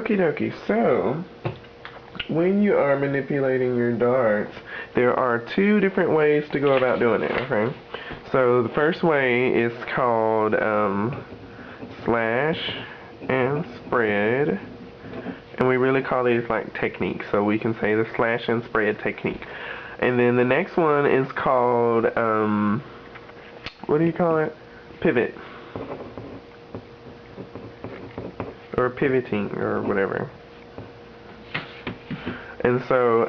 Okie dokie. So, when you are manipulating your darts, there are two different ways to go about doing it, okay? So, the first way is called slash and spread. And we really call these like techniques. So, we can say the slash and spread technique. And then the next one is called, what do you call it? Pivot. Or pivoting, or whatever. And so,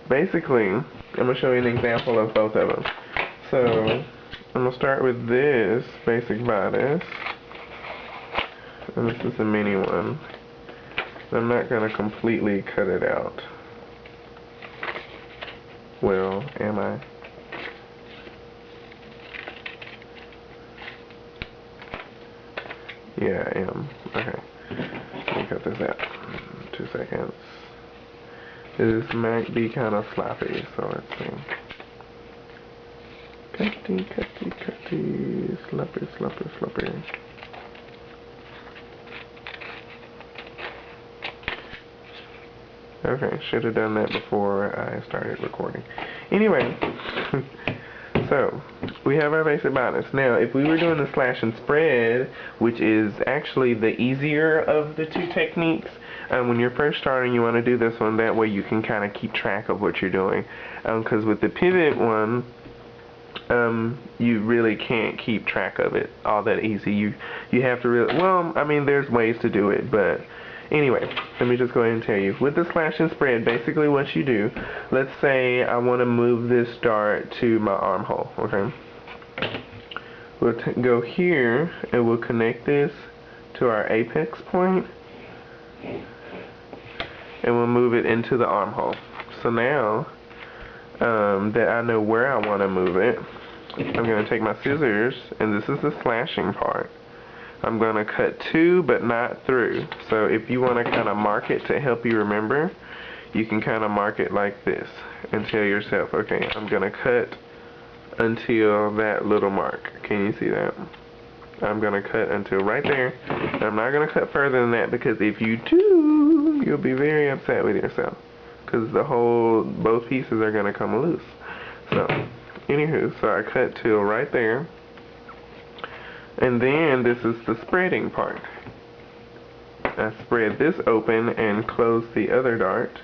basically, I'm going to show you an example of both of them. So, I'm going to start with this basic bodice. And this is a mini one. I'm not going to completely cut it out. Well, am I? Yeah, I am. Okay. Let me cut this out. 2 seconds. This might be kind of sloppy, so let's see. Cutty, cutty, cutty. Sloppy, sloppy, sloppy. Okay, should have done that before I started recording. Anyway, so we have our basic bodice. Now, if we were doing the slash and spread, which is actually the easier of the two techniques, when you're first starting, you want to do this one. That way you can kind of keep track of what you're doing. Because with the pivot one, you really can't keep track of it all that easy. You have to really, well, I mean, there's ways to do it, but anyway, let me just go ahead and tell you. With the slash and spread, basically what you do, let's say I want to move this dart to my armhole, okay? We'll go here, and we'll connect this to our apex point, and we'll move it into the armhole. So now that I know where I want to move it, I'm going to take my scissors, and this is the slashing part. I'm going to cut to, but not through. So if you want to kind of mark it to help you remember, you can kind of mark it like this and tell yourself, okay, I'm going to cut until that little mark. Can you see that? I'm going to cut until right there. I'm not going to cut further than that, because if you do, you'll be very upset with yourself, because both pieces are going to come loose. So, anywho, so I cut till right there. And then this is the spreading part. I spread this open and close the other dart.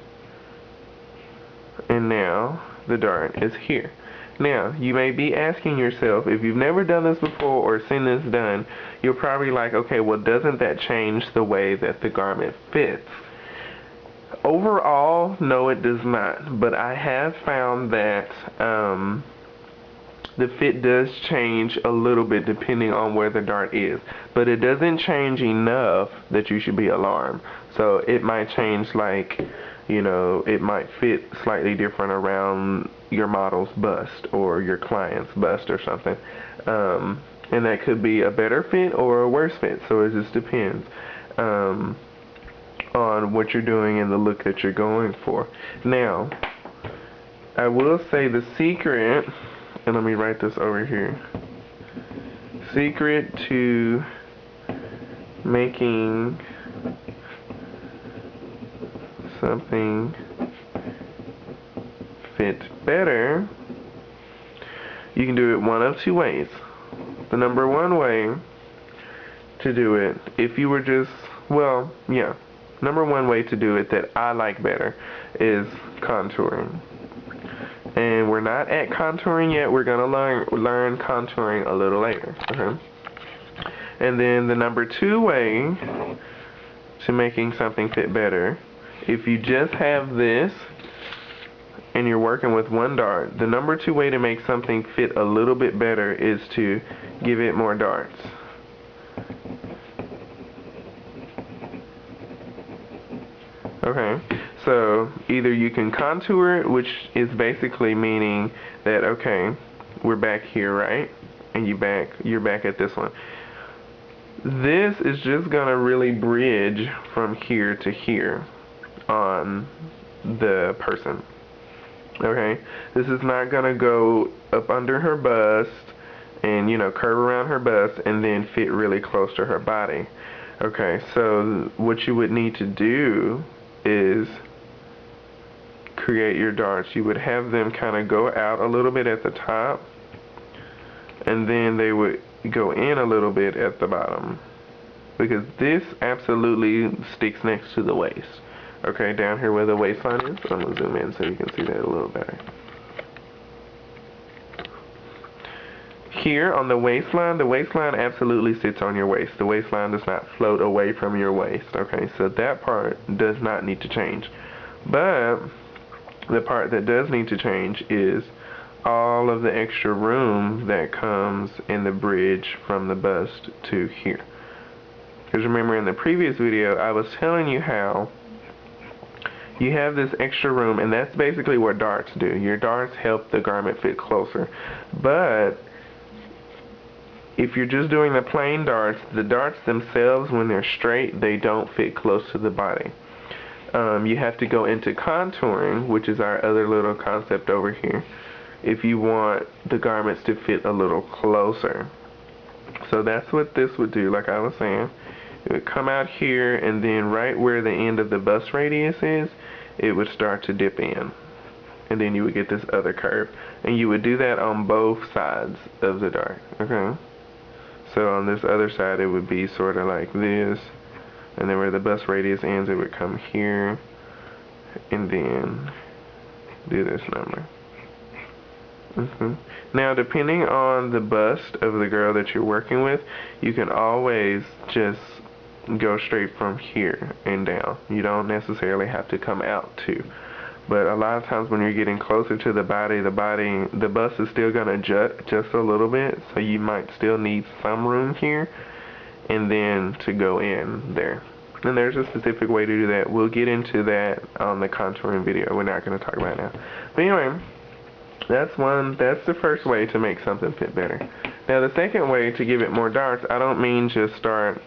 And now the dart is here. Now, you may be asking yourself, if you've never done this before or seen this done, you're probably like, okay, well, doesn't that change the way that the garment fits? Overall, no, it does not. But I have found that the fit does change a little bit depending on where the dart is. But it doesn't change enough that you should be alarmed. So it might change, like, you know, it might fit slightly different around your model's bust or your client's bust or something. And that could be a better fit or a worse fit. So it just depends on what you're doing and the look that you're going for. Now, I will say the secret, and let me write this over here. Secret to making something fit better, you can do it one of two ways. The number one way to do it, if you were just, well, yeah, number one way to do it that I like better is contouring. And we're not at contouring yet. We're going to learn contouring a little later. Okay? And then the number two way to making something fit better, if you just have this and you're working with one dart, the number two way to make something fit a little bit better is to give it more darts. Okay, so either you can contour it, which is basically meaning that, okay, we're back here, right? And you're back at this one. This is just gonna really bridge from here to here on the person. Okay, this is not gonna go up under her bust and, you know, curve around her bust and then fit really close to her body. Okay, so what you would need to do is create your darts. You would have them kind of go out a little bit at the top, and then they would go in a little bit at the bottom, because this absolutely sticks next to the waist. Okay, down here where the waistline is, I'm going to zoom in so you can see that a little better. Here on the waistline absolutely sits on your waist. The waistline does not float away from your waist. Okay, so that part does not need to change. But the part that does need to change is all of the extra room that comes in the bridge from the bust to here. Because remember, in the previous video I was telling you how you have this extra room, and that's basically what darts do. Your darts help the garment fit closer. But if you're just doing the plain darts, the darts themselves, when they're straight, they don't fit close to the body. You have to go into contouring, which is our other little concept over here, if you want the garments to fit a little closer. So that's what this would do, like I was saying. It would come out here, and then right where the end of the bust radius is, it would start to dip in. And then you would get this other curve. And you would do that on both sides of the dart, okay? So on this other side, it would be sort of like this. And then where the bust radius ends, it would come here. And then do this number. Now, depending on the bust of the girl that you're working with, you can always just go straight from here and down. You don't necessarily have to come out too. But a lot of times when you're getting closer to the body, the bust is still going to jut just a little bit, so you might still need some room here and then to go in there. And there's a specific way to do that. We'll get into that on the contouring video. We're not going to talk about it now. But anyway, that's the first way to make something fit better. Now the second way to give it more darts, I don't mean just start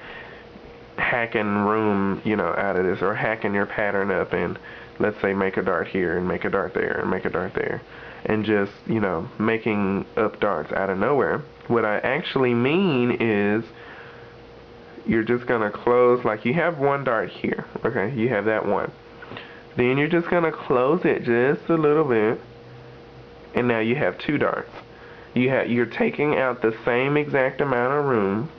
hacking room, out of this, or hacking your pattern up and let's say make a dart here and make a dart there and make a dart there, and just, making up darts out of nowhere. What I actually mean is you're just going to close, like you have one dart here, okay, you have that one. Then you're just going to close it just a little bit, and now you have two darts. You're taking out the same exact amount of room,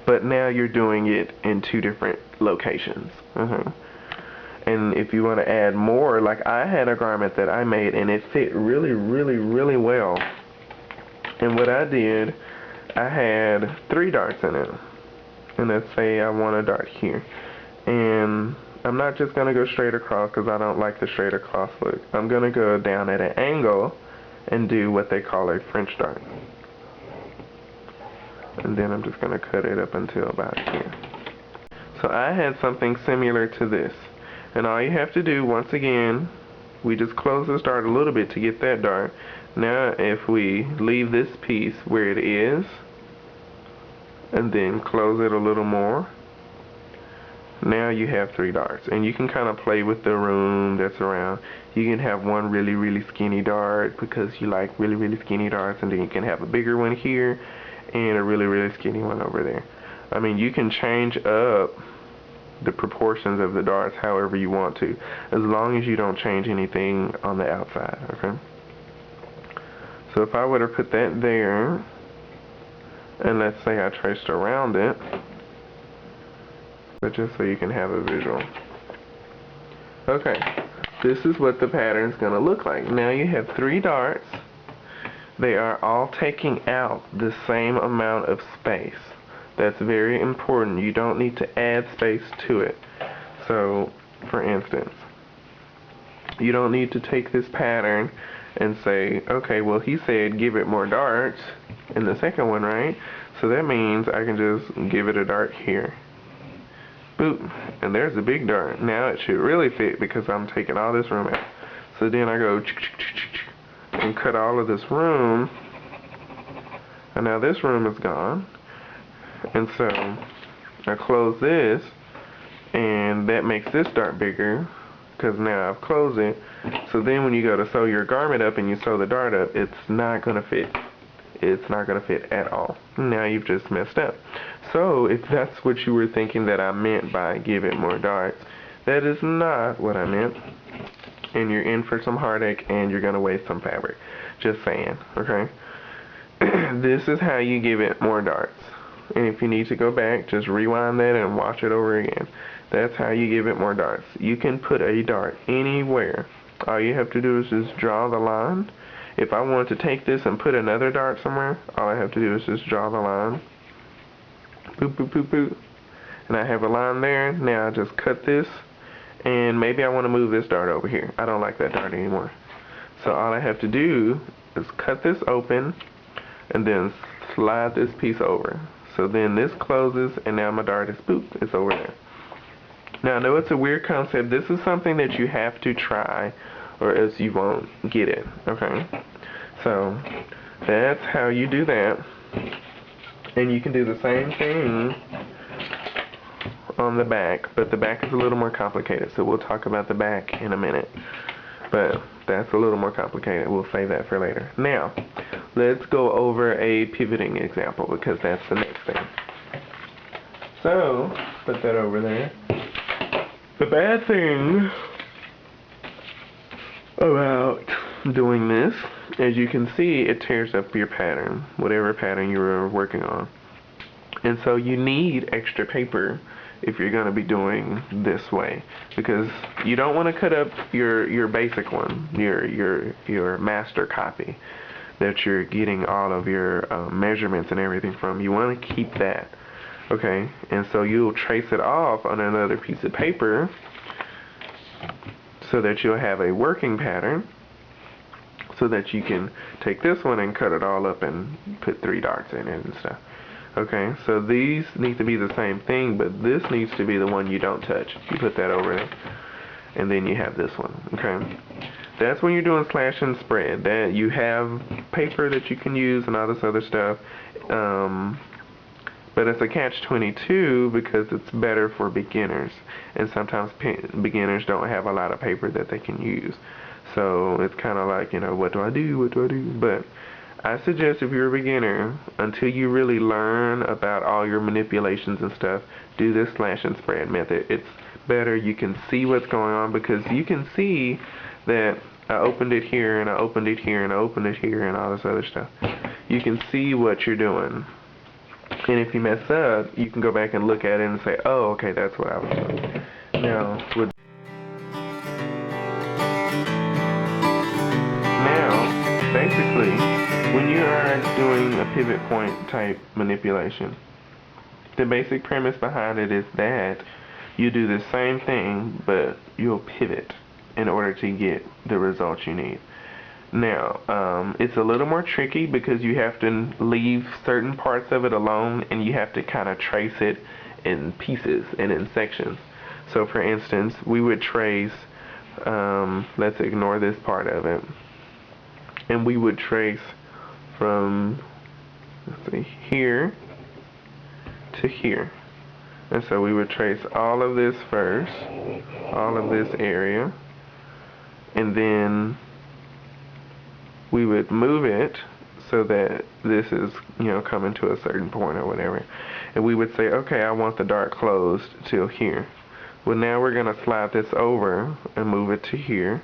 but now you're doing it in two different locations. And if you want to add more, like I had a garment that I made and it fit really, really, really well. And what I did, I had 3 darts in it. And let's say I want a dart here. And I'm not just going to go straight across because I don't like the straight across look. I'm going to go down at an angle and do what they call a French dart. And then I'm just going to cut it up until about here. So I had something similar to this. And all you have to do, once again, we just close this dart a little bit to get that dart. Now if we leave this piece where it is, and then close it a little more, now you have 3 darts. And you can kind of play with the room that's around. You can have one really, really skinny dart because you like really, really skinny darts, and then you can have a bigger one here and a really, really skinny one over there. I mean, you can change up the proportions of the darts however you want to, as long as you don't change anything on the outside, okay? So if I were to put that there, and let's say I traced around it, but just so you can have a visual. Okay, this is what the pattern is going to look like. Now you have 3 darts. They are all taking out the same amount of space. That's very important. You don't need to add space to it. So, for instance, you don't need to take this pattern and say, okay, well, he said give it more darts in the second one, right? So that means I can just give it a dart here. Boop. And there's a big dart. Now it should really fit because I'm taking all this room out. So then I go and cut all of this room. And now this room is gone. And so I close this, and that makes this dart bigger because now I've closed it. So then when you go to sew your garment up and you sew the dart up, it's not going to fit it's not going to fit at all. Now you've just messed up. So if that's what you were thinking that I meant by give it more darts, that is not what I meant. And you're in for some heartache and you're going to waste some fabric. Just saying, okay? This is how you give it more darts. And if you need to go back, just rewind that and watch it over again. That's how you give it more darts. You can put a dart anywhere. All you have to do is just draw the line. If I wanted to take this and put another dart somewhere, all I have to do is just draw the line. Boop, boop, boop, boop. And I have a line there. Now I just cut this. And maybe I want to move this dart over here. I don't like that dart anymore. So all I have to do is cut this open and then slide this piece over. So then this closes and now my dart is, boop, it's over there. Now I know it's a weird concept. This is something that you have to try or else you won't get it, okay? So that's how you do that. And you can do the same thing on the back, but the back is a little more complicated, so we'll talk about the back in a minute. But that's a little more complicated. We'll save that for later. Now, let's go over a pivoting example because that's the next thing. So, put that over there. The bad thing about doing this, as you can see, it tears up your pattern, whatever pattern you were working on. And so you need extra paper if you're going to be doing this way, because you don't want to cut up your basic one, your master copy that you're getting all of your measurements and everything from. You want to keep that, okay? And so you'll trace it off on another piece of paper so that you'll have a working pattern, so that you can take this one and cut it all up and put 3 darts in it and stuff. Okay, so these need to be the same thing, but this needs to be the one you don't touch. You put that over there, and then you have this one, okay? That's when you're doing slash and spread. That you have paper that you can use and all this other stuff, but it's a catch-22 because it's better for beginners, and sometimes beginners don't have a lot of paper that they can use. So it's kind of like, you know, what do I do, what do I do? But I suggest if you're a beginner, until you really learn about all your manipulations and stuff, do this slash and spread method. It's better. You can see what's going on because you can see that I opened it here and I opened it here and I opened it here and all this other stuff. You can see what you're doing. And if you mess up, you can go back and look at it and say, oh, okay, that's what I was doing. Now, basically, when you are doing a pivot point type manipulation, the basic premise behind it is that you do the same thing, but you'll pivot in order to get the results you need. Now, it's a little more tricky because you have to leave certain parts of it alone and you have to kind of trace it in pieces and in sections. So for instance, we would trace, let's ignore this part of it, and we would trace from, let's see, here to here. And so we would trace all of this first, all of this area, and then we would move it so that this is, you know, coming to a certain point or whatever. And we would say, okay, I want the dart closed till here. Well, now we're going to slide this over and move it to here.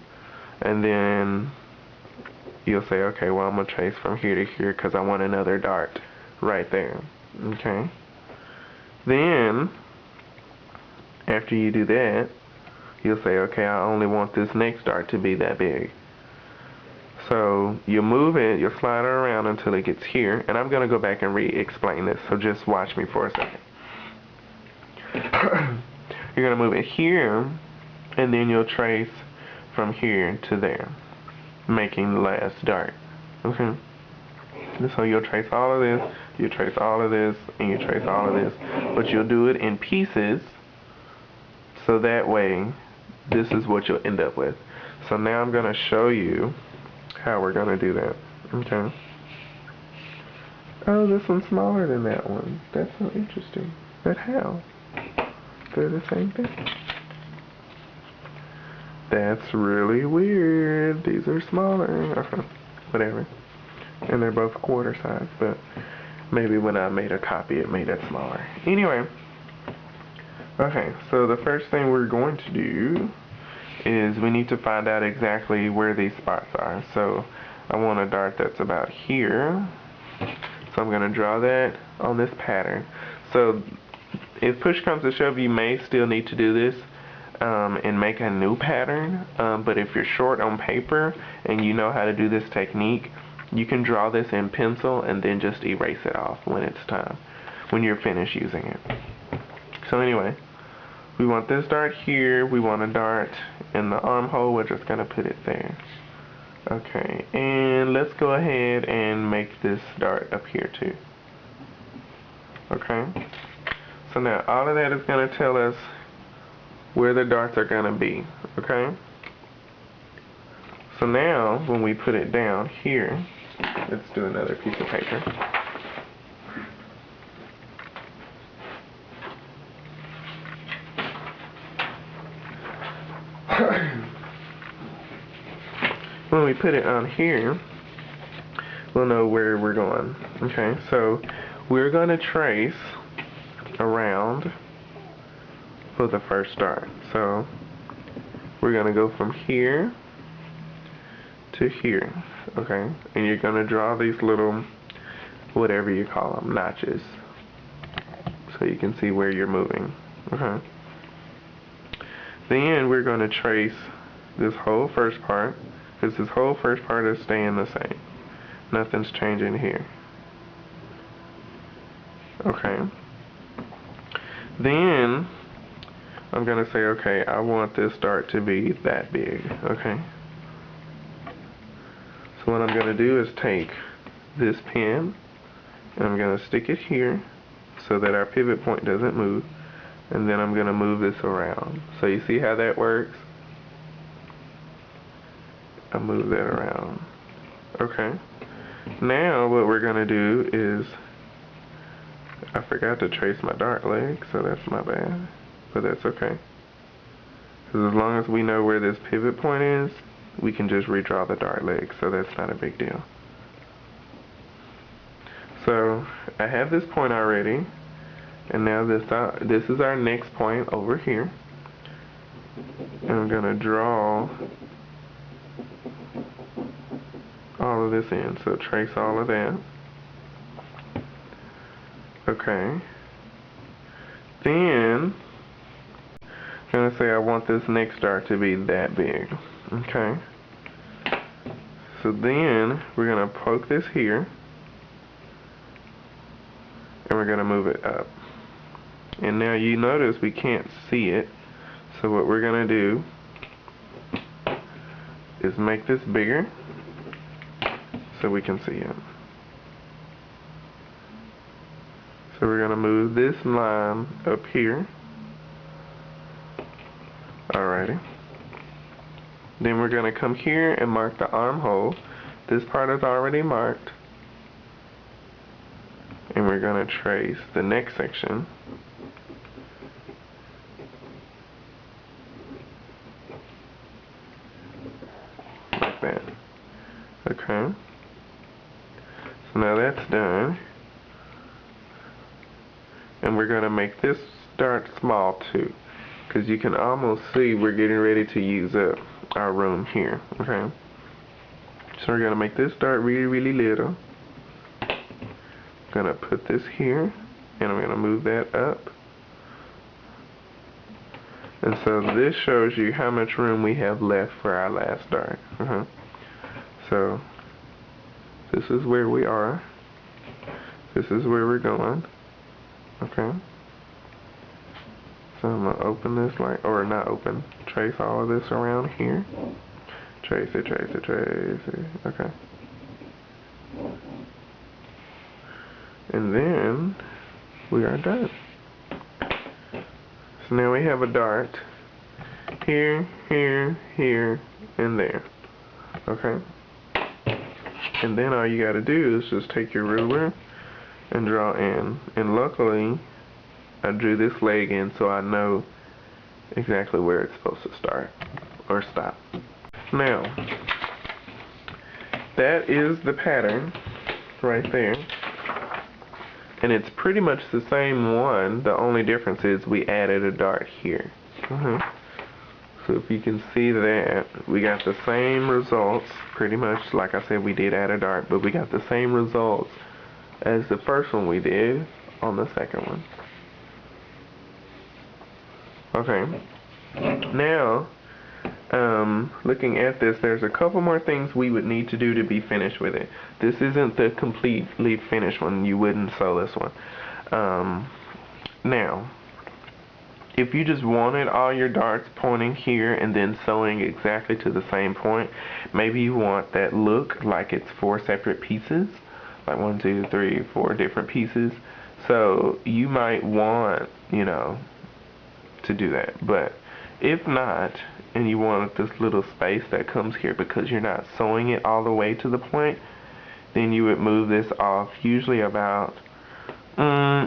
And then you'll say, okay, well, I'm going to trace from here to here because I want another dart right there. Okay? Then, after you do that, you'll say, okay, I only want this next dart to be that big. So you move it, you'll slide it around until it gets here, and I'm going to go back and re-explain this, so just watch me for a second. You're going to move it here, and then you'll trace from here to there, making the last dart. Okay? And so you'll trace all of this, you trace all of this, and you trace all of this, but you'll do it in pieces, so that way, this is what you'll end up with. So now I'm going to show you how we're going to do that. Okay. Oh, this one's smaller than that one. That's so interesting. But how? They're the same thing. That's really weird. These are smaller. Okay. Whatever. And they're both quarter size, but maybe when I made a copy it made it smaller. Anyway, okay, so the first thing we're going to do is we need to find out exactly where these spots are. So I want a dart that's about here. So I'm going to draw that on this pattern. So if push comes to shove, you may still need to do this and make a new pattern. But if you're short on paper and you know how to do this technique, you can draw this in pencil and then just erase it off when it's time, when you're finished using it. So anyway, we want this dart here, we want a dart in the armhole, we're just going to put it there. Okay, and let's go ahead and make this dart up here too. Okay, so now all of that is going to tell us where the darts are going to be. Okay, so now when we put it down here, let's do another piece of paper. When we put it on here, we'll know where we're going. Okay, so we're going to trace around for the first dart. So we're going to go from here to here. Okay, and you're going to draw these little, whatever you call them, notches, so you can see where you're moving. Okay, then we're going to trace this whole first part, because this whole first part is staying the same. Nothing's changing here. Okay. Then I'm going to say, okay, I want this dart to be that big. Okay. So what I'm going to do is take this pen and I'm going to stick it here so that our pivot point doesn't move. And then I'm going to move this around. So you see how that works? I'll move that around. Okay. Now what we're going to do is, I forgot to trace my dart leg, so that's my bad. But that's okay. Because as long as we know where this pivot point is, we can just redraw the dart leg, so that's not a big deal. So I have this point already, and now this is our next point over here. And I'm going to draw all of this in, so trace all of that. Okay. Then I'm going to say I want this next dart to be that big. Okay. So then we're going to poke this here and we're going to move it up. And now you notice we can't see it, so what we're going to do is make this bigger so we can see it. So we're going to move this line up here. Alrighty. Then we're going to come here and mark the armhole. This part is already marked. And we're going to trace the next section. Like that. Okay. So now that's done. And we're going to make this dart small too, because you can almost see we're getting ready to use up our room here. Okay. So we're going to make this dart really, really little. I'm going to put this here, and I'm going to move that up. And so this shows you how much room we have left for our last dart. So this is where we are. This is where we're going. Okay. So I'm going to open this like, or not open, trace all of this around here. Trace it, trace it, trace it. Okay. And then we are done. So now we have a dart here, here, here, and there. Okay. And then all you got to do is just take your ruler and draw in. And luckily, I drew this leg in so I know exactly where it's supposed to start or stop. Now, that is the pattern right there. And it's pretty much the same one. The only difference is we added a dart here. So if you can see that, we got the same results, pretty much. Like I said, we did add a dart, but we got the same results as the first one we did on the second one. Okay. Now, looking at this, there's a couple more things we would need to do to be finished with it. This isn't the completely finished one. You wouldn't sew this one. Now, if you just wanted all your darts pointing here and then sewing exactly to the same point, maybe you want that look like it's 4 separate pieces, like 1, 2, 3, 4 different pieces. So you might want, you know, to do that. But if not, and you want this little space that comes here because you're not sewing it all the way to the point, then you would move this off usually about,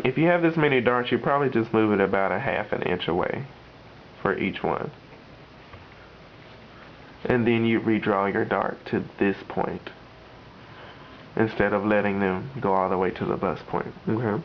if you have this many darts, you probably just move it about a ½ an inch away for each one. And then you redraw your dart to this point instead of letting them go all the way to the bust point. Okay?